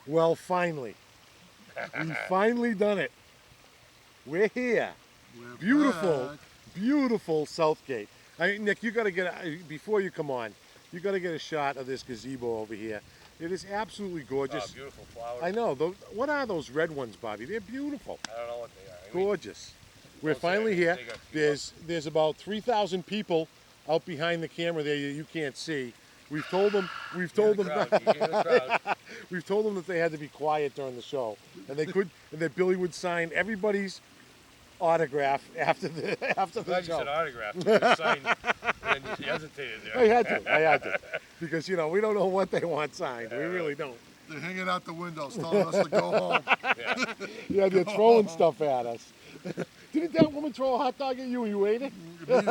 Well, finally. We finally done it. We're here. We're Beautiful, back. beautiful Southgate. Nick, you got to before you come on, you got to get a shot of this gazebo over here. It is absolutely Oh, gorgeous. beautiful flowers. I know. What are those red ones, Bobby? They're beautiful. I don't know what they are. I mean, Gorgeous. We're don't say finally I here. think a few There's about 3,000 people out behind the camera there you can't see. We've told them you hear the crowd, you hear the crowd. we've told them that they had to be quiet during the show, and that Billy would sign everybody's autograph after the Glad you show. said autograph. You signed, and then you hesitated there. I had to, because we don't know what they want signed. We really don't. They're hanging out the windows, telling us to go home. Yeah. Yeah, they're throwing stuff at us. Didn't that woman throw a hot dog at you and you ate it? Immediately.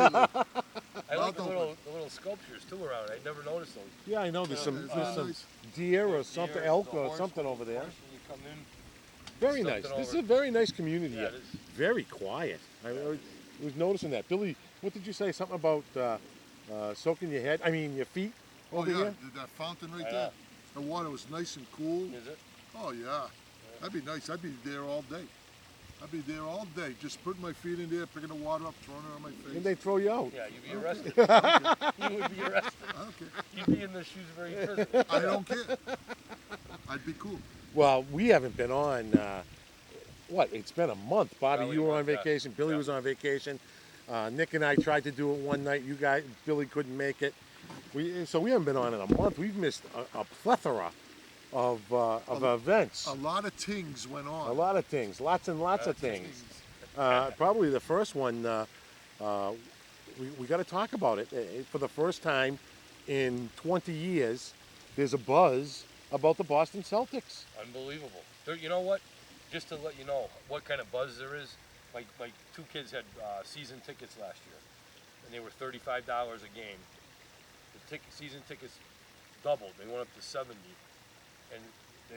I like the little sculptures too around. I never noticed those. Yeah, I know. There's some nice. deer or something, Deer, elk the or horse, something over there. horse when you come in. Very something nice. This is over. a very nice community. Yeah, here. it is. Very quiet. I was noticing that. Billy, what did you say? Something about soaking your head? I mean, your feet Oh over yeah, here? that fountain right Yeah. there. The water was nice and cool. Is it? Oh yeah, that'd be nice. I'd be there all day. I'd be there all day, just putting my feet in there, picking the water up, throwing it on my face. And they throw you out. Yeah, you'd be arrested. You would be arrested. I don't care. You'd be in the Shrewsbury prison. I don't care. I'd be cool. Well, we haven't been on. What? It's been a month. Bobby, Probably you a were on month, yeah. vacation. Billy Yeah. was on vacation. Nick and I tried to do it one night. Billy couldn't make it. So we haven't been on in a month. We've missed a plethora of events. A lot of things went on. A lot of things. Lots and lots of things. Probably the first one. We got to talk about it. For the first time in 20 years, there's a buzz about the Boston Celtics. Unbelievable. You know what? Just to let you know what kind of buzz there is, my two kids had season tickets last year, and they were $35 a game. The season tickets doubled. They went up to 70, and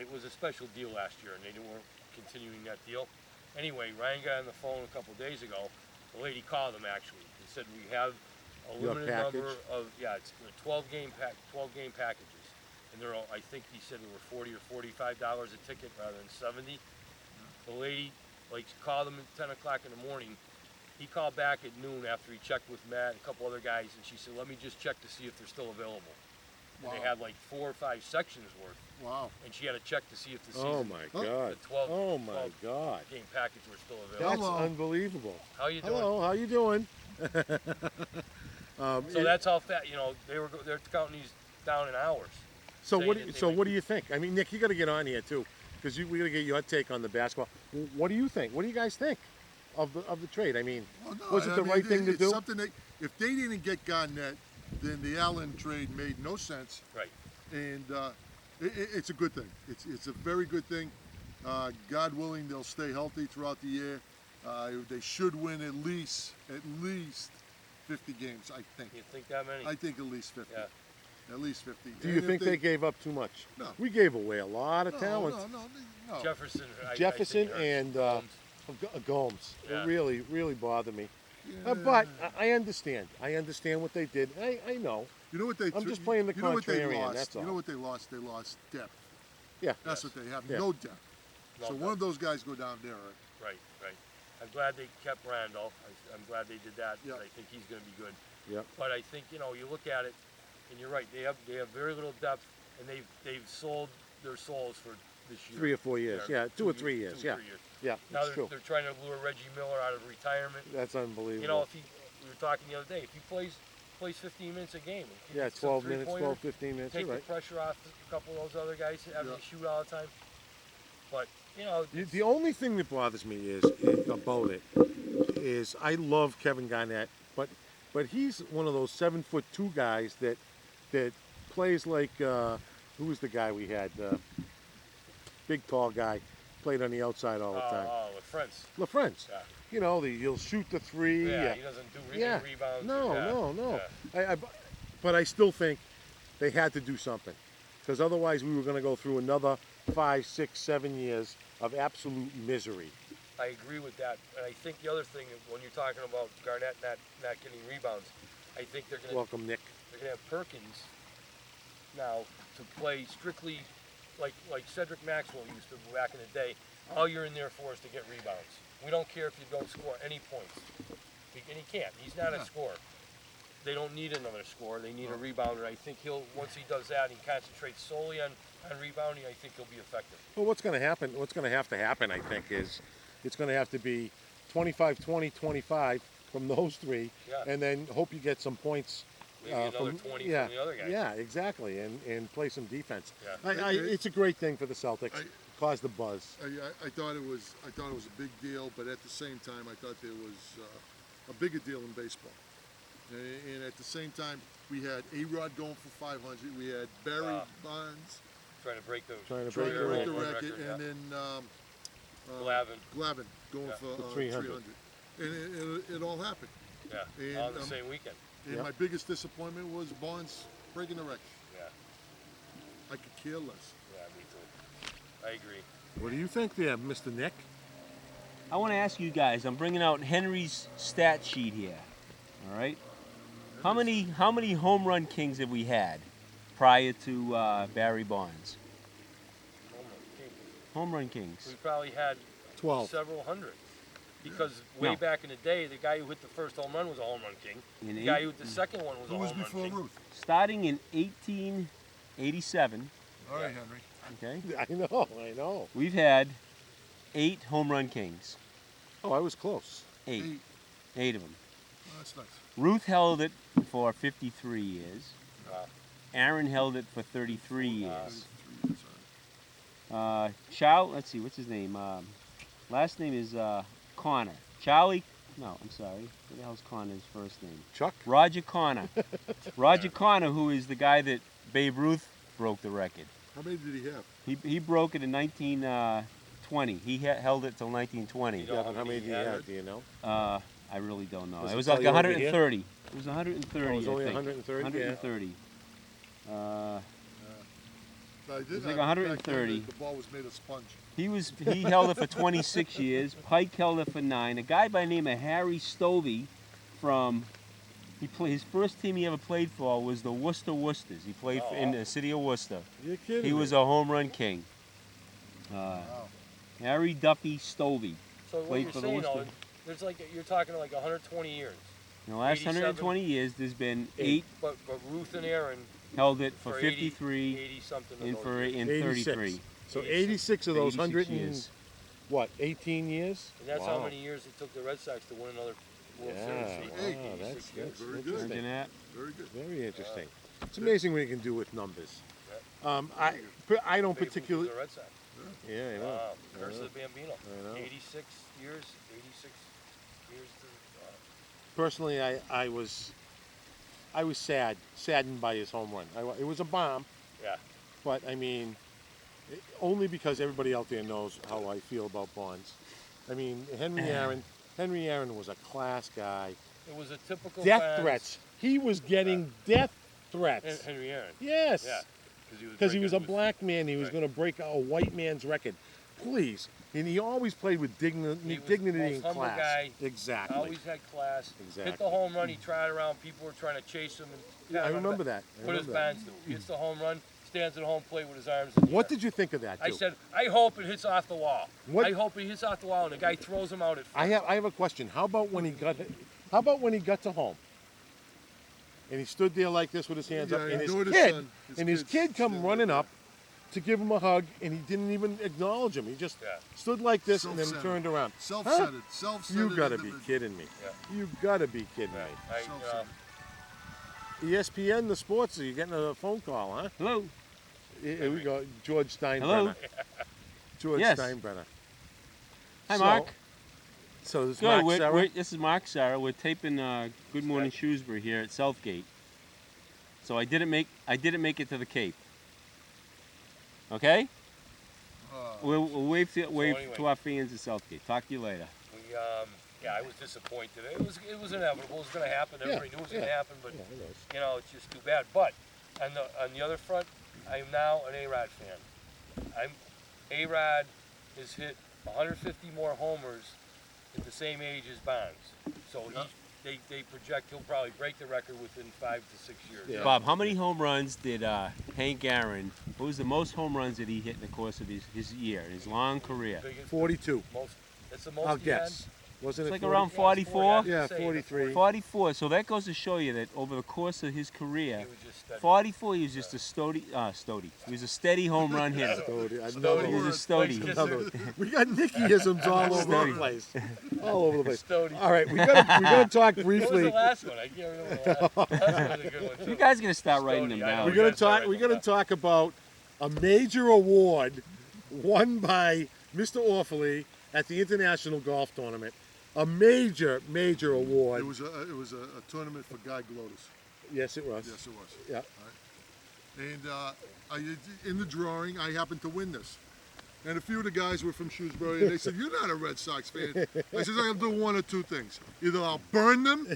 it was a special deal last year, and they weren't continuing that deal. Anyway, Ryan got on the phone a couple days ago. The lady called him actually and said we have a Your limited number package? of it's 12 game packages, and they're all, I think he said they were $40 or $45 a ticket rather than 70. The lady called him at 10 o'clock in the morning. He called back at noon after he checked with Matt and a couple other guys, and she said, "Let me just check to see if they're still available." And Wow. they had like 4 or 5 sections worth, Wow. and she had to check to see if the season, Oh my God! the 12, Oh my 12 God! game package were still available. That's Hello. unbelievable. How you doing? Hello, how you doing? So that's how fast. They're counting these down in hours. So saying what? that they So make- what do you think? I mean, Nick, you got to get on here too, because we got to get your take on the basketball. What do you think? What do you guys think of the trade? I mean, Well, no, was it I the mean, right thing to it's do? Something that if they didn't get Garnett, then the Allen trade made no sense. Right. And it's a good thing. It's a very good thing. God willing, they'll stay healthy throughout the year. They should win at least 50 games, I think. You think that many? I think at least 50. Yeah. At least 50. Do you And think if they gave up too much? No. We gave away a lot of talent. No. Jefferson. Jefferson I think and Holmes. Gomes. Yeah. It really bothered me. Yeah. But I understand. I understand what they did. I know. You know what they? I'm just playing the you know what they contrarian, lost? that's all. You know what they lost? They lost depth. Yeah. That's Yes. what they have. Yeah. No depth. No So depth. one of those guys go down there. Right. I'm glad they kept Randall. I'm glad they did that. Yeah. I think he's going to be good. Yep. But I think you look at it, and you're right. They have very little depth, and they've sold their souls for this year. 3 or 4 years. Yeah, 2 or 3 years. 2 or Yeah. 3 years. Yeah, Now it's true. they're trying to lure Reggie Miller out of retirement. That's unbelievable. You know, we were talking the other day, if he plays 15 minutes a game, and Yeah, gets some 12 minutes, three-pointers, 12, 15 minutes. take You're the right. pressure off a couple of those other guys having Yeah. to shoot all the time. But The only thing that bothers me about it is I love Kevin Garnett, but he's one of those 7'2" guys that plays like who was the guy we had? Big tall guy, played on the outside all the time. LaFrance. LaFrance. Yeah. You know, he'll shoot the three. Yeah, he doesn't do Yeah. rebounds. No, yeah. no. Yeah. But I still think they had to do something, because otherwise we were going to go through another 5, 6, 7 years of absolute misery. I agree with that. And I think the other thing, when you're talking about Garnett not getting rebounds, I think they're going Welcome, Nick. to have Perkins now to play strictly like Cedric Maxwell used to back in the day. All you're in there for is to get rebounds. We don't care if you don't score any points. And he can't. He's not a scorer. They don't need another scorer. They need a rebounder. I think once he does that, he concentrates solely on rebounding, I think he'll be effective. Well, what's going to happen? What's going to have to happen, I think, is it's going to have to be 25, 20, 25 from those three, and then hope you get some points. Maybe another 20 from the other guy. Yeah, exactly, and play some defense. Yeah. It's a great thing for the Celtics. Caused the buzz. I thought it was a big deal, but at the same time, I thought there was a bigger deal in baseball. And at the same time, we had A-Rod going for 500. We had Barry Bonds trying to break the record, and then Glavine going for 300. And it all happened. Yeah, and, all in the same weekend. And my biggest disappointment was Bonds breaking the record. Yeah. I could care less. Yeah, me too. I agree. What do you think there, Mr. Nick? I want to ask you guys, I'm bringing out Henry's stat sheet here. All right? How many home run kings have we had prior to Barry Bonds? Home run kings. We probably had 12. Several hundred. Because way back in the day, the guy who hit the first home run was a home run king. The guy who hit the second one was a home run king. Who was before Ruth? Starting in 1887. All right, Henry. Okay. I know. We've had 8 home run kings. Oh, I was close. 8 of them. Oh, that's nice. Ruth held it for 53 years. Wow. Aaron held it for 33 years. 3 years, all right. Let's see, what's his name? Last name is Connor. I'm sorry. What the hell's Connor's first name? Chuck? Roger Connor. Roger Connor, who is the guy that Babe Ruth broke the record. How many did he have? He broke it in 1920. He held it till 1920. You know How many do you have? Do you know? I really don't know. Does It it was tell like you over 130. It was 130. Oh, it was only I think. 130? 130. I did. It's like Back 130. then, the ball was made of sponge. He held it for 26 years. Pike held it for 9. A guy by the name of Harry Stovey from his first team he ever played for was the Worcester Worcesters. He played in the city of Worcester. You're kidding He me. was a home run king. Wow. Harry Duffy Stovey. So what Played you're for the saying, Worcester. there's you're talking like 120 years. In the last 87. 120 years, there's been 8 But Ruth and Aaron held it for 80 53 80 something. and of for those years. in 86. 33. So 86 of those 86 100 and, years. what, 18 years? And that's Wow. how many years it took the Red Sox to win another World Yeah, Series. wow, 86 that's years. Very good. interesting. Imagine that. Very good. Very interesting. It's amazing what you can do with numbers. I don't Babe Ruth particularly. was the Red Sox. Yeah, I know. Wow. I Curse know. of the Bambino. I know. 86 years. 86 years to. Personally, I was saddened by his home run. It was a bomb, Yeah. but I mean, only because everybody out there knows how I feel about Bonds. I mean, Henry Aaron was a class guy. It was a typical Death fans- threats. He was getting death threats. Henry Aaron. Yes. Yeah. Because he was a breaking- black man, he was Right. going to break a white man's record. Please. And he always played with He dignity was the most and humble class. guy. Exactly. Always had class. Exactly. Hit the home run. He tried around. People were trying to chase him. And I remember that. What does Bonds do? He hits the home run. Stands at home plate with his arms in the What air. did you think of that, I too? said, I hope it hits off the wall. What- I hope it hits off the wall, and the guy throws him out at first. I have a question. How about when he got to home? And he stood there like this with his hands up, Yeah, and he his ignored his kid, son. His and his kid's kid come standing running right up to give him a hug, and he didn't even acknowledge him. He just Yeah. stood like this and then Self-centered. turned around. Self-centered. Self-centered. You gotta be individual. kidding me. Yeah. You gotta be kidding Yeah. me. Self-centered. ESPN, the sports, you're getting a phone call, huh? Hello. Here we go, George Steinbrenner. Hello. George Yes. Steinbrenner. Hi, So- Mark. So this is Good. Mark Sarah. This is Mark Sarah. We're taping Good Morning Shrewsbury here at Southgate. So I didn't make it to the Cape. Okay? We'll wave anyway. to our fans at Southgate. Talk to you later. We, I was disappointed. It was inevitable. It was going to happen. Everybody knew it was going to happen, but Yeah, it is. you know, it's just too bad. But on the other front, I am now an A-Rod fan. A-Rod has hit 150 more homers at the same age as Bonds. So they project he'll probably break the record within 5 to 6 years. Yeah. Bob, how many home runs did Hank Aaron? What was the most home runs that he hit in the course of his year, his long career? Biggest- 42. Most, that's the most I'll he had? guess. Wasn't It's it like 40? around 44. I was Yeah, saying 43. 44. So that goes to show you that over the course of his career, He was just steady. 44, he was just a stody. He was a steady home run hitter. Stody. He Another was one. a stody. Another one. We got Nicky-isms all over the Stody. place. All over the place. Stody. All right, we gotta talk What was briefly. the last one? I can't remember the last one. That was a good one, too. You guys gonna start writing them Stody, I know. down. We're We gonna gotta start talk. We're writing gonna them talk about a major award won by Mr. Orfaley at the International Golf Tournament. A major award. It was a tournament for Guy Glotus. Yes, it was. Yes, it was. Yeah. And in the drawing, I happened to win this. And a few of the guys were from Shrewsbury, and they said, "You're not a Red Sox fan." I said, "I'll do one or two things. Either I'll burn them,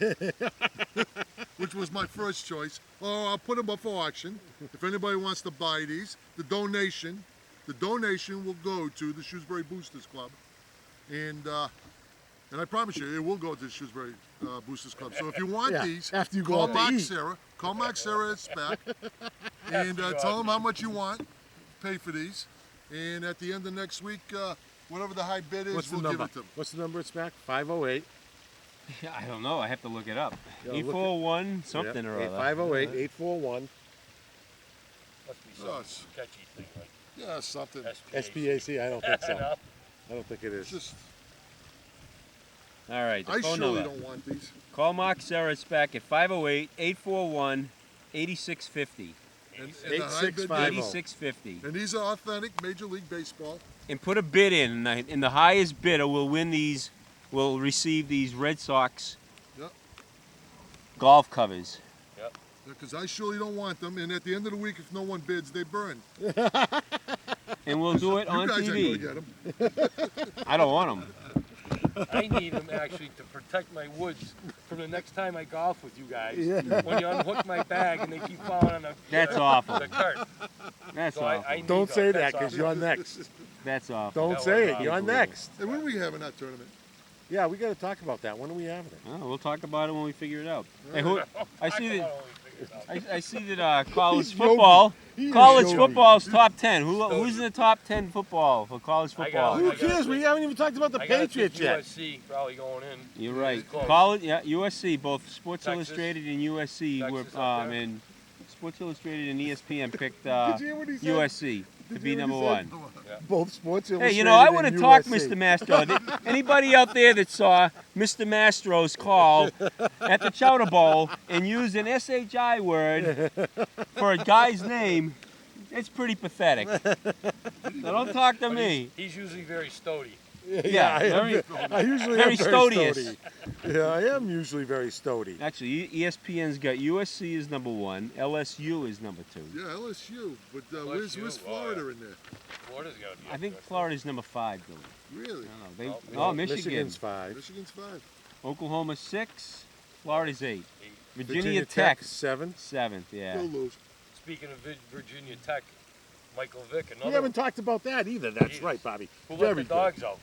which was my first choice, or I'll put them up for auction. If anybody wants to buy these, the donation will go to the Shrewsbury Boosters Club, and I promise you, it will go to the Shrewsbury Boosters Club. So if you want Yeah, these, after you go call out to Mark eat. Sarah. Call Mark Sarah at SPAC, and you go tell out him to how much you want. Pay for these, and at the end of next week, whatever the high bid is, What's the we'll number? give it to them. What's the number? It's back 508. I don't know. I have to look it up. Yeah, look it- 841 something or other. 508 841 Must be some Yes. catchy thing like Yeah, something. SPAC. I don't think so. No? I don't think it It's is. just, All right. The I phone surely number. don't want these. Call Mark Serretz back at 508-841-8650. And the high bid 8650. 8650. And these are authentic Major League Baseball. And put a bid in, and the highest bidder will win these. Will receive these Red Sox Yep. golf covers. Because I surely don't want them. And at the end of the week, if no one bids, they burn. And we'll do it You on guys ain't TV. gonna get them. I don't want them. I need them actually to protect my woods from the next time I golf with you guys. Yeah. When you unhook my bag and they keep falling on the That's awful. the cart. That's So awful. I need Don't them. say that That's because awful. you're next. That's awful. Don't That say was it. You're awful. next. And when are we having that tournament? Yeah, we got to talk about that. When are we having it? Oh, we'll talk about it when we figure it out. Hey, who, I see Come that. on, we figure it out. I see that college He's football. He is College yogi. football's top 10. Who's in the top 10 football for college I got football? it. Who I gotta cares? We think- haven't even talked about the I gotta Patriots think yet. USC probably going in. You're right. It's close. College, yeah, USC, both Sports Texas. Illustrated and USC were, Texas up there. and Sports Illustrated and ESPN picked Did you hear what he said? USC to Did be you hear number what he one. said? Both Sports Hey, Illustrated you know, I and want to talk, USC. Mr. Mastro. Anybody out there that saw Mr. Mastro's call at the Chowder Bowl and used an SHI word for a guy's name, it's pretty pathetic. Now don't talk to But me. He's usually very stody. Yeah, I usually very am very stodious. stody. Yeah, I am usually very stody. Actually, ESPN's got USC is number one, LSU is number two. Yeah, LSU. But where's LSU, Florida in there? Florida's got to be. I up think there. Florida's number 5, Billy. Really? I don't know. They, Oh, oh, Michigan. Michigan's 5. Michigan's 5. Oklahoma 6, Florida's 8. 8. Virginia Tech 7. 7th, yeah. They'll lose. Speaking of Virginia Tech, Michael Vick, We another haven't talked about that either. That's Jesus. right, Bobby. who let Very the good. dogs out.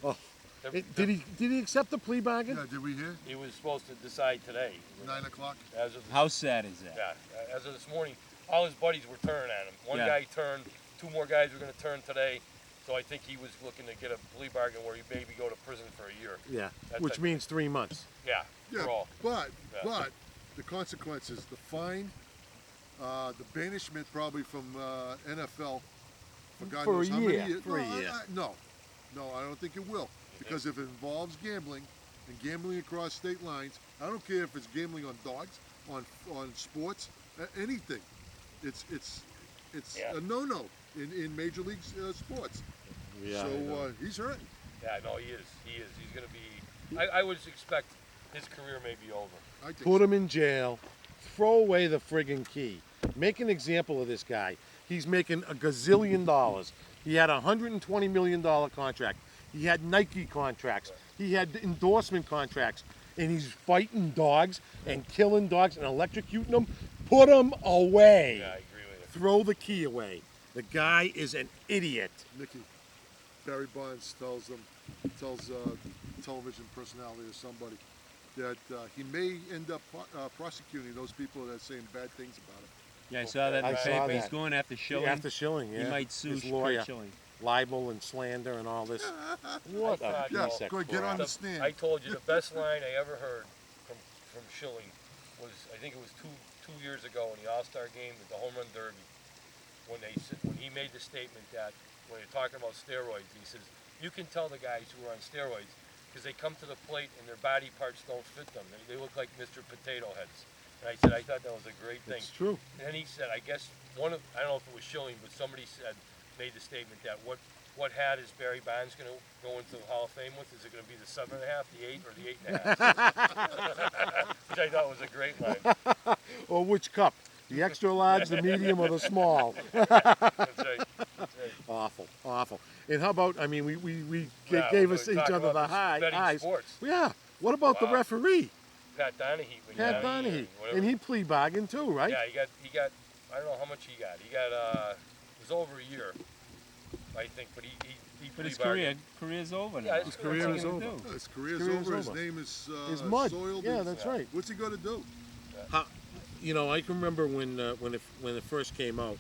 Oh. They're- Did he accept the plea bargain? Yeah, did we hear? He was supposed to decide today. 9 o'clock? As of this, How sad is that? yeah, as of this morning, all his buddies were turning at him. One Yeah. guy turned, 2 more guys were going to turn today. So I think he was looking to get a plea bargain where he maybe go to prison for a year. Yeah, That's which like- means 3 months. Yeah, Yeah, for all. but Yeah. the consequences, the fine, the banishment probably from NFL for God For knows a how year, many years. for a No, year. No, I don't think it will. Because if it involves gambling and gambling across state lines, I don't care if it's gambling on dogs, on sports, anything. It's Yeah. a no-no in Major League sports. Yeah. I know. So he's hurting. Yeah, no, he is. He is. He's going to be. I would expect his career may be over. I think Put so. him in jail. Throw away the friggin' key. Make an example of this guy. He's making a gazillion dollars. He had a $120 million contract. He had Nike contracts. He had endorsement contracts. And he's fighting dogs and killing dogs and electrocuting them. Put him away. Yeah, I agree with you. Throw the key away. The guy is an idiot. Nicky, Barry Bonds tells a television personality or somebody, that he may end up prosecuting those people that are saying bad things about him. Yeah, I saw that in I the saw paper. He's that. going after Schilling. After Schilling, yeah. He might sue His Kurt lawyer. Schilling. Libel and slander and all this. What a thought, Yeah, piece of go ahead, get on crap. the stand. I told you the best line I ever heard from Schilling was, I think it was two years ago in the All-Star game at the Home Run Derby, when he made the statement that when they're talking about steroids, he says you can tell the guys who are on steroids because they come to the plate and their body parts don't fit them. They look like Mr. Potato Heads. And I said I thought that was a great thing. It's true. And then he said, I guess I don't know if it was Schilling, but somebody made the statement that what hat is Barry Bonds going to go into the Hall of Fame with? Is it going to be the 7.5, the 8, or the 8.5? Which I thought was a great line. Or which cup? The extra large, the medium, or the small? That's right. That's right. Awful, awful. And how about, I mean, we Yeah, gave we're us each talking other about the betting eyes. sports. Yeah. What about the Wow. referee? Pat Donahue. Pat Donahue. And he plea bargained too, right? Yeah, he got. I don't know how much he got. He got. It was over a year, I think. But he But his plea bargained. career's over now. Yeah, His career What's is he gonna over. do? His career's career's over. His over. name is His mud. soiled. Yeah, that's right. What's he going to do? How, you know, I can remember when it first came out,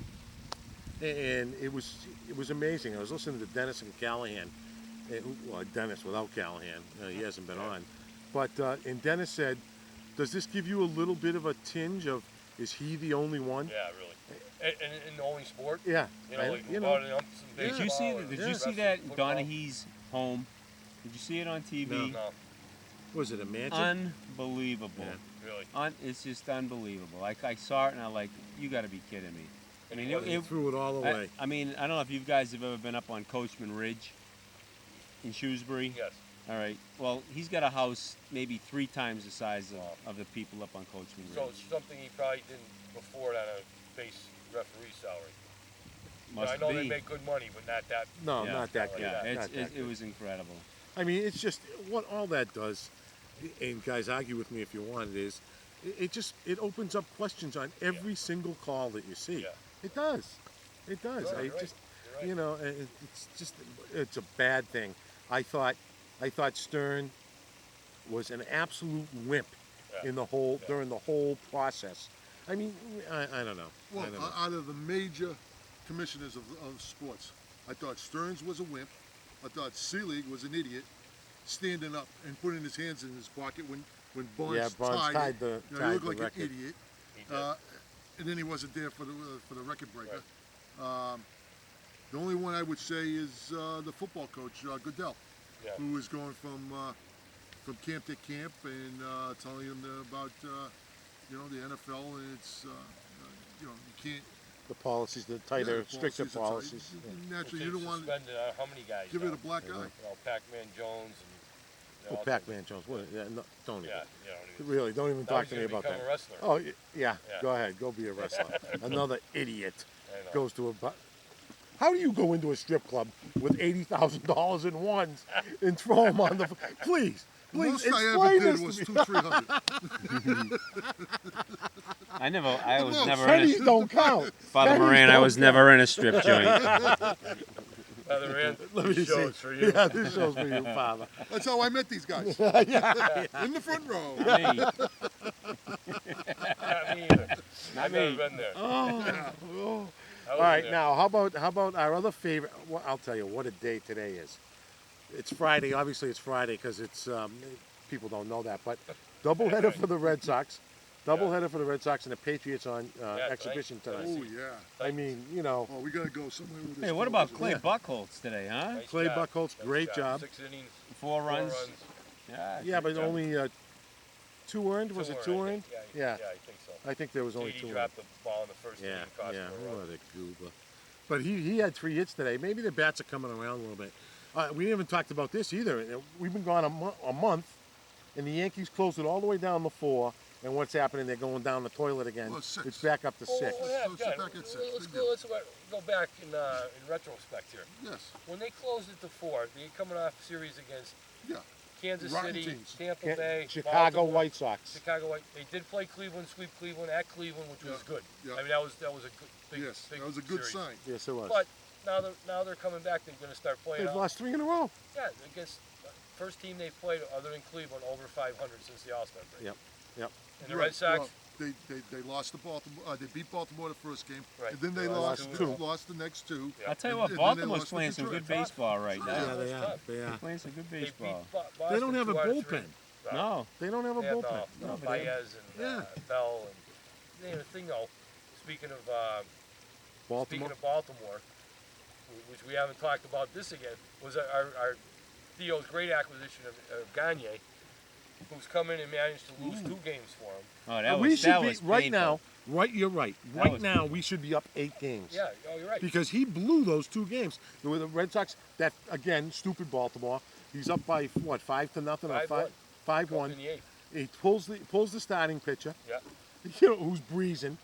and it was amazing. I was listening to Dennis and Callahan, well, Dennis without Callahan, he hasn't been on, but and Dennis said, "Does this give you a little bit of a tinge of is he the only one?" Yeah, really. And in the only sport. Yeah, You know, like you about know, an umps and Did you see? baseball or Did you wrestling, see that football. Donahue's home? Did you see it on TV? No, was it a mansion? Unbelievable. Yeah. really. It's just unbelievable. I saw it and I'm like, you got to be kidding me. I mean, He threw it all away. I mean, I don't know if you guys have ever been up on Coachman Ridge in Shrewsbury. Yes. All right. Well, he's got a house maybe 3 times the size Wow. of the people up on Coachman So Ridge. it's something he probably didn't afford on a base referee salary. Must I know be. they make good money, but not that. No, Yeah. not that Not good. like Yeah, Not that it good. was incredible. I mean, it's just what all that does, and guys, argue with me if you want. It opens up questions on every single call that you see. Yeah. It does. It does. No, I you're right. just, You're right. you know, it's a bad thing. I thought Stern was an absolute wimp Yeah. in the whole Yeah. during the whole process. I mean, I don't know. Well, I don't know. out of the major commissioners of sports, I thought Stearns was a wimp. I thought Seelig was an idiot, standing up and putting his hands in his pocket when Barnes, Yeah, Barnes tied it. the- You know, tied he looked the like record. an idiot. He did. And then he wasn't there for the record breaker. The only one I would say is the football coach Goodell, Yeah. who is going from camp to camp and telling him about you know, the NFL. And it's you know, you can't. The policies, the tighter, Yeah, the stricter policies are tight. policies. Yeah. Naturally, you don't want to suspended how many guys? give now? it a black eye. You know, Pac-Man Jones and. Oh, Pac-Man Jones. What? Yeah, no, don't even. Yeah, you know. Really, don't even Now talk he's to me gonna about become that. a wrestler. Oh, yeah, Yeah. Go ahead. Go be a wrestler. Another idiot I know. goes to a. How do you go into a strip club with $80,000 in ones and throw them on the? Please, The please most I explain ever this did was to me. 200-300. I was Look, never in a Pennies don't count. Father Pennies Moran. I don't was count. never in a strip joint. Other end, Let me shows see. for you. Yeah, this shows for you, Father. That's how I met these guys. In the front row. Me. Not me either. I've me. never been there. Oh. I All wasn't right, there. now how about our other favorite? Well, I'll tell you what a day today is. It's Friday. Obviously, it's Friday because it's people don't know that, but doubleheader for the Red Sox, doubleheader for the Red Sox and the Patriots on Yeah, exhibition tonight. tonight. Oh yeah. I mean, you know, Oh, we gotta go somewhere with this. Hey, what about television. Clay Buchholz today, huh? Nice Clay job. Buchholz, Nice great job. 6 innings, 4 4 runs. runs. Yeah. Yeah, good but job. only 2 earned. Was it 2 I earned? think. Yeah. Yeah, I think so. I think there was only 2 Katie earned. dropped the ball in the first Yeah, inning. Cost yeah. him a run. What a goober. But he had 3 hits today. Maybe the bats are coming around a little bit. We haven't talked about this either. We've been gone a month, and the Yankees closed it all the way down to 4. And what's happening? They're going down the toilet again. Well, 6. It's back up to 6. Well, yeah, So sit yeah. back at 6. Let's Big go. deal. Let's go back in retrospect here. Yes. When they closed it to 4, they're coming off a series against Yeah. Kansas Rotten City, teams. Tampa Bay, Chicago Baltimore, White Sox. Chicago White. They did play Cleveland, sweep Cleveland at Cleveland, which was Yeah, good. yeah. I mean, that was a good, big, Yes. big That was a good series. sign. Yes, it was. But now they're coming back. They're going to start playing. They've out. lost 3 in a row. Yeah, against first team they've played other than Cleveland over 500 since the All-Star break. Yep. Yep. And the Red Sox, Well, they lost to Baltimore. They beat Baltimore the first game, Right. and then they They lost lost two. the next two. Yeah. I'll tell you And what, then they Baltimore's lost to playing some Detroit. good baseball right now. Yeah, Yeah, they that's are. tough. They are. Playing some good they beat baseball. Boston They don't have a 2 out of 3. bullpen. No. They don't have a They have bullpen. No, but Baez and Yeah. Bell. And the thing though, speaking of Baltimore. Baltimore, which we haven't talked about this again, was our Theo's great acquisition of Gagne, who's come in and managed to lose 2 games for him. Oh, that we was, should that be was right painful. now. Right, you're right. That Right was now, we should be up 8 games. Yeah, oh, you're right. Because he blew those 2 games. With the Red Sox, that again, stupid Baltimore. He's up by what, 5-0 or 5-1. 5-1. In the 8th. He pulls the starting pitcher. Yeah. You know, who's breezing,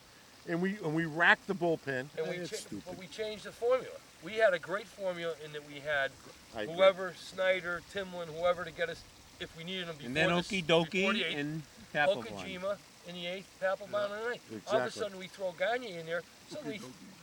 and we rack the bullpen. And It's stupid. but we changed the formula. We had a great formula in that we had I agree. whoever, Snyder, Timlin, whoever to get us if we needed them before And then Okie before Dokie the 8th. and Papelbon. Okajima in the 8th, Papelbon in the 9th. All of a Exactly. sudden we throw Gagne in there.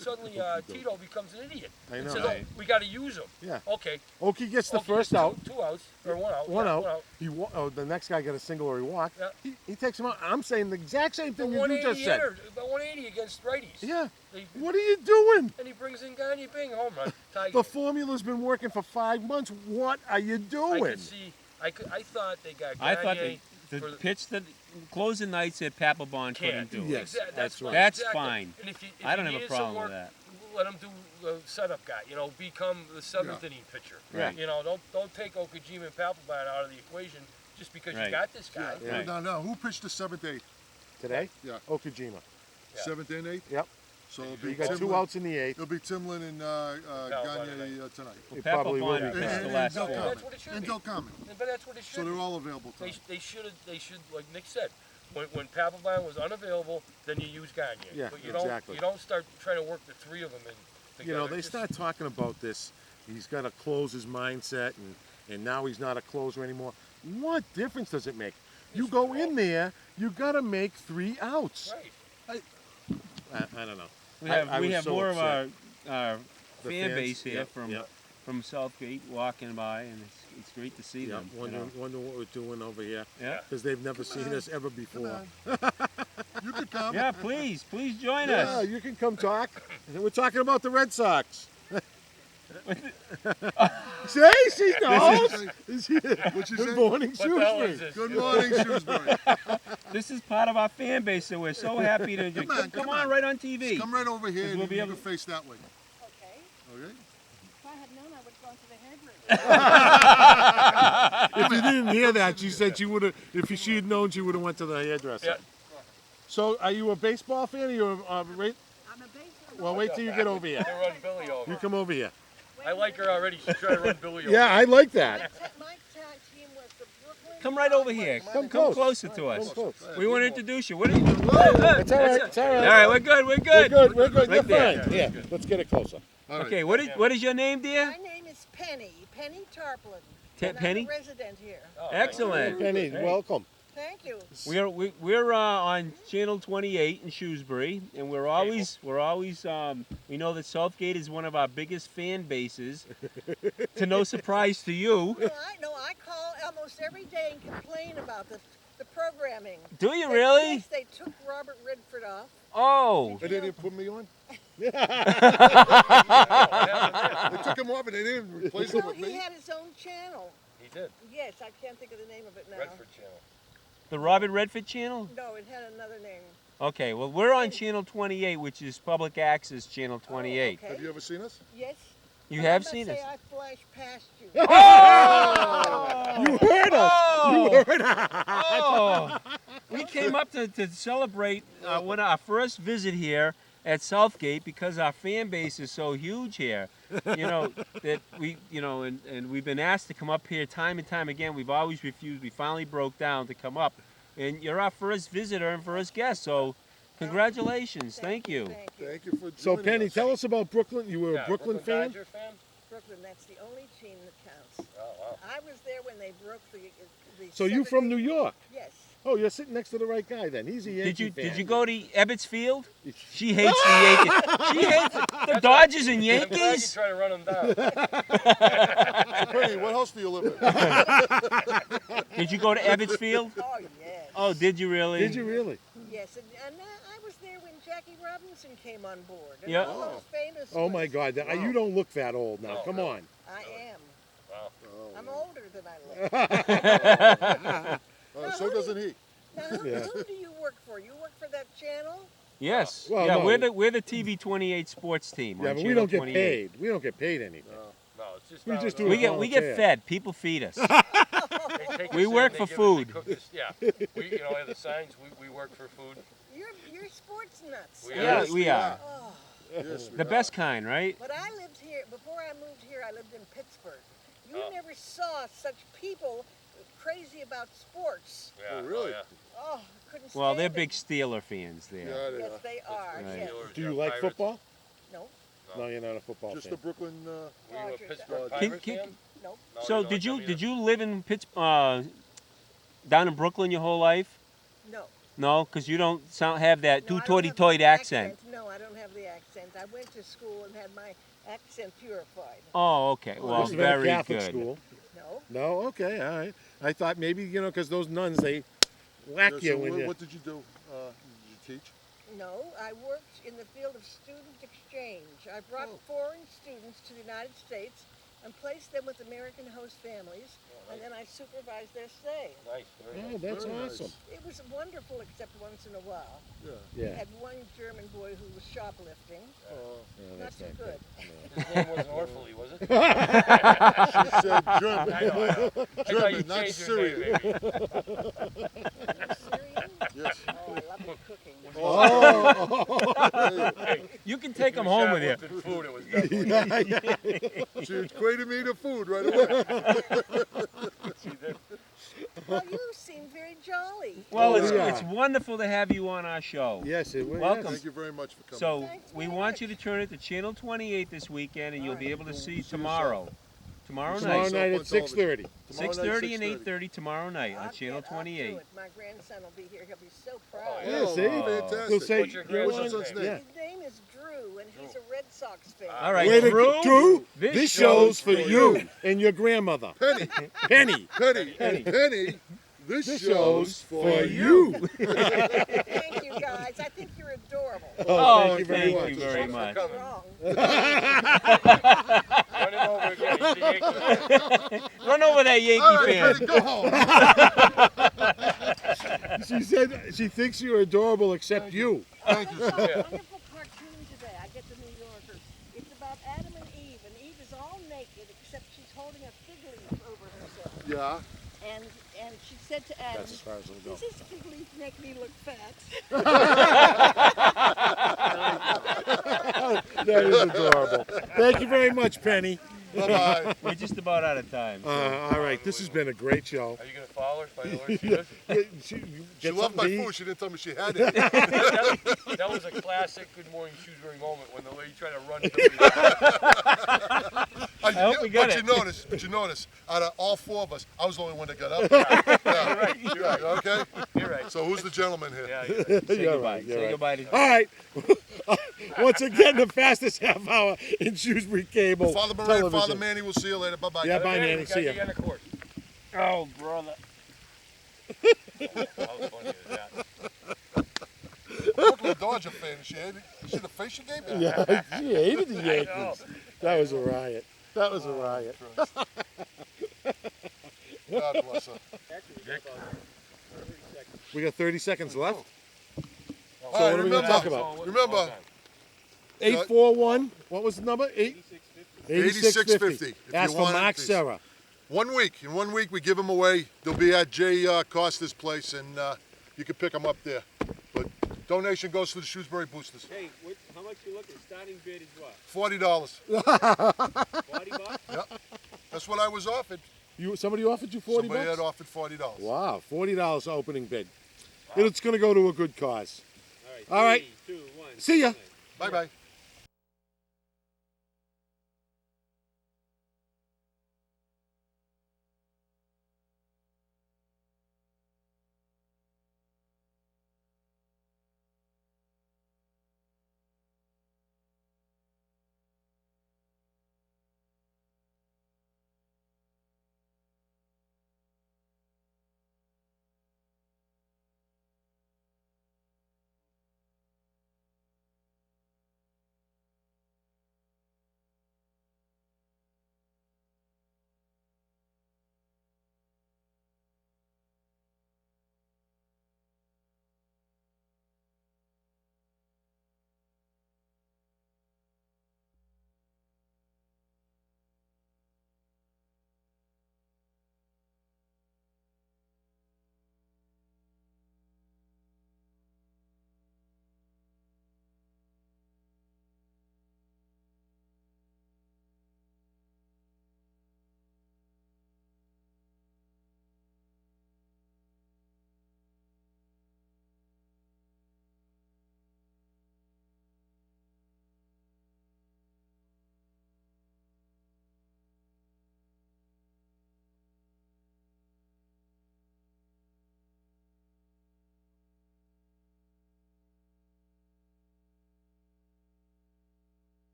Suddenly Tito becomes an idiot. I And know. says, Right. "Oh, we got to use him." Yeah. Okay. Okie gets the Okie first gets out. 2 outs or 1 out. One yeah, out. 1 out. The next guy got a single or he walked. Yeah. He takes him out. I'm saying the exact same The thing you 180 just said. hitter, the 180 against righties. Yeah. They- What are you doing? and he brings in Gagne, bing, home run. Tie The game. formula's been working for 5 months. What are you I doing? could see. I thought they got Gagne. I thought the for the- pitch that closing nights at Papelbon couldn't Can't. do it. Yes. That's right. That's exactly. fine. And if I don't you have a needed some problem work, with that. Let him do the setup guy. You know, become the 7th inning pitcher. Right. You know, don't take Okajima and Papelbon out of the equation just because Right. you got this guy. Yeah. Right. Now, who pitched the 7th, 8th? Today? Yeah. Okajima. Yeah. 7th and 8th? Yep. So it'll You be got 2 Timlin- outs in the 8th. It'll be Timlin and Gagne tonight. It probably will Papelbon be. pitched the And last Del four. four. That's what it should And be. Del Carmen. But that's what it should So they're be. all available They tonight. should, like Nick said, when Papelbon was unavailable, then you use Gagne. Yeah, But you exactly. don't start trying to work the 3 of them in You know, together. they Just- start talking about this. He's got to close his mindset, and now he's not a closer anymore. What difference does it make? You It's go wrong. in there, you got to make 3 outs. Right. I don't know. We I have, we was have so more upset. of our The fan fans, base here yeah, from Southgate walking by, and it's great to see yeah. them. you Wondering, know. wondering what we're doing over here Yeah. because they've never seen us ever before. You could come. Yeah, please join Yeah, us. you can come talk. We're talking about the Red Sox. See, she knows. What you Good say? morning, What the hell is Shrewsbury. this? Good morning, Shrewsbury. This is part of our fan base, and we're so happy to come on right on TV. Come right over here and we'll be you able- can face that way. Okay. Okay? If I had known, I would have gone to the hairdresser. If you didn't hear that, she said she would have. If she had known, she would have went to the hairdresser. Yeah. So, are you a baseball fan? Or you I'm a baseball. well, wait till you get over here. They run Billy over. You come over here. I like her already. She's trying to run Billy over. Yeah, I like that. My team was the Brooklyn. Come right over here. Come Come close. closer to us. Come close. We want to introduce you. What are you? It's all right. That's It's all it. right. All right, we're good. We're We're good. good. We're good. Right You're there. fine. Yeah. Let's get it closer. All right. Okay, what is your name, dear? My name is Penny Tarplin. Te- and Penny? I'm a resident here. Oh, Excellent. Penny, welcome. Thank you. We're on Channel 28 in Shrewsbury, and we're always we know that Southgate is one of our biggest fan bases. To no surprise to you, Well, I call almost every day and complain about the programming. do you really? Yes, they took Robert Redford off. Oh, They didn't put me on? Yeah, They took him off and they didn't replace him No, with he me? had his own channel. he did. Yes, I can't think of the name of it now. Redford Channel. the Robert Redford channel. No, it had another name. Okay, well we're on Channel 28, which is public access Channel 28. Okay. Have you ever seen us? Yes. You But have I must seen say us. I flashed past you. You heard us. You heard us. Oh, we came up to celebrate our first visit here at Southgate because our fan base is so huge here. You know that and we've been asked to come up here time and time again. We've always refused. We finally broke down to come up, and you're our first visitor and first guest. So, congratulations. Thank you. Thank you. Thank you for So, joining Penny, us. tell us about Brooklyn. You were Yeah, a Brooklyn fan? Dodger fan? Brooklyn, that's the only team that counts. Oh, wow. I was there when they broke the So you from 7-8 New York? Yes. Oh, you're sitting next to the right guy then. He's a Yankee fan. Did you go to Ebbets Field? She hates the Yankees. She hates the Dodgers and I'm glad you Yankees. try to run him down. Penny, what house do you live in? Did you go to Ebbets Field? Oh, yes. Oh, did you really? Did you really? Yes, and I was there when Jackie Robinson came on board. And Yeah. all those famous Oh my ones. God, you don't look that old now. No, Come really. on. I am. Wow. I'm older than I look. So doesn't he. Now, who, Yeah. who do you work for? You work for that channel? Yes. Well, yeah, no. we're the TV 28 sports team. Yeah, on but we Channel don't get 28. paid. We don't get paid anything. No, it's just We down just the do road. We get volunteer. fed. People feed us. They take We us in, work they for give us- food. They cook us, yeah. We, have the signs. We work for food. You're sports nuts. We Yeah, Yes, we are. Oh, Yes, we The are. best kind, right? but I lived here, before I moved here, I lived in Pittsburgh. You Oh. never saw such people crazy about sports. Yeah. Oh, really? yeah. Oh, couldn't stand Well, they're it. big Steeler fans there. Yeah, they Yes, are. they are. Right. Yes. Steelers, Do you're you like Pirates. football? No, No, you're not a football Just fan. the Brooklyn. Were you a Dodgers. Pittsburgh Can- Pirates can- fan? no. No, So don't did you like them did either? you live in down in Brooklyn your whole life? No. No, because you don't have that No, I don't tooty have toy the accent. No, I don't have the accent. I went to school and had my accent purified. Oh, okay. Well, This has been a very Catholic good. school. No. No, okay, all right. I thought maybe because those nuns they whack So you when you. what did you do? Did you teach? No, I worked in the field of student exchange. I brought foreign students to the United States and placed them with American host families, and then I supervised their stay. Nice. Very Oh, nice. that's Very nice. awesome. It was wonderful, except once in a while. Yeah. I Yeah. had one German boy who was shoplifting. No, Not that's too not good. His name wasn't Orphaly, was it? She said German. I know. I thought you German, not changed your name, Syrian. maybe. Are you Syrian? Yes. Oh, I love your cooking. Oh, Hey, You can take them you home shot with you. with food, it was definitely. She equated me to food right away. See, that- Well, you seem very jolly. Well, Oh, it's yeah. it's wonderful to have you on our show. yes, it was. Welcome. Thank you very much for coming. So Thanks we very want much. you to turn it to Channel 28 this weekend, and you'll be able to see We'll see tomorrow. Tomorrow Tomorrow night, night on at 6:30. Tomorrow night, 6:30 and 6:30. 8:30 tomorrow night on I'll Channel get- I'll do 28. it. My grandson will be here. He'll be so proud. yeah. Yeah, see? Fantastic. He'll say, What's your you know grandson's what? name? Yeah. His name is Drew, and he's a Red Sox fan. All right, Way to Drew. go, Drew. This This show's show's for you and your grandmother, Penny, Penny. Penny, Penny. Penny. This This show's for you. you. Thank you, guys. I think you're adorable. Oh, thank you very much. very Thanks for much. coming. Wrong. Run him over again. He's a Yankee fan. Run over that Yankee All right, fan. Penny, go home. She said she thinks you're adorable except you. Thank you, I saw sir. a wonderful cartoon today. I get the New Yorker. It's about Adam and Eve is all naked except she's holding a fig leaf over herself. Yeah. And she said to Adam, That's as far as it'll go. "Does this fig leaf make me look fat?" That is adorable. Thank you very much, Penny. Bye-bye. We're just about out of time. All right, this has been a great show. Are you going to follow her? Find out where she is? She She loved my food. She didn't tell me she had it. That was a classic Good Morning Shrewsbury moment when the lady tried to run through me. I hope we got it. But you notice, out of all four of us, I was the only one that got up. You're right. You're right. Okay? You're right. So who's the gentleman here? Yeah, you're right. Say You're goodbye. right, you're Say right. goodbye to All right. Once again, the fastest half hour in Shrewsbury cable Father Moran, television. Father Manny, we'll see you later. Bye-bye. Yeah, bye, Hey, Manny. we gotta See get ya. you on the court. Oh, brother. How funny is that? Brooklyn Dodger fan. Is she the face you gave me? Yeah, she hated the know. Yankees. That was a riot. That was a riot. God bless her. We got 30 seconds left. All So what are we gonna talk about? Remember, 841. What was the number? 8650. 8650. If Ask you for want it, Mark please. Serra. 1 week. In 1 week, we give them away. They'll be at Jay Costa's place, and you can pick them up there. But donation goes to the Shrewsbury Boosters. Hey, how much you looking? Starting bid is what? $40. 40 bucks? Yep. That's what I was offered. Somebody offered you 40 Somebody bucks? had offered $40. Wow, $40 opening bid. It's going to go to a good cause. All right. All right. 3, 2, 1. See ya. Bye-bye.